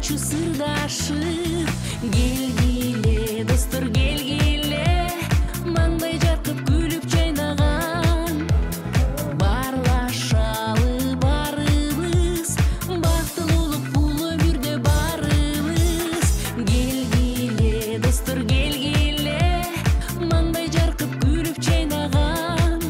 болчу сырдашым. Келгиле, достор, келгиле, маңдай жаркып күлүп чайнаган. Барлашалы барыбыз, бактылуулук бул өмүрдө барыбыз. Келгиле, достор, келгиле, маңдай жаркып күлүп чайнаган.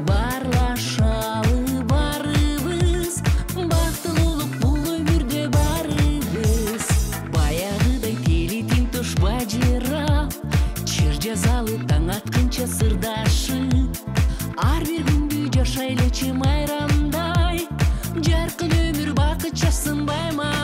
Барлашалы барыбыз, бактылуулук бул өмүрдө барыбыз. Баягыдай телитиң тош бажырап, чыр жазалы таң атканча сырдашып. Ар бир күндү жашайлычы майрамдай, жаркын өмүр бакыт жашсынбай ма?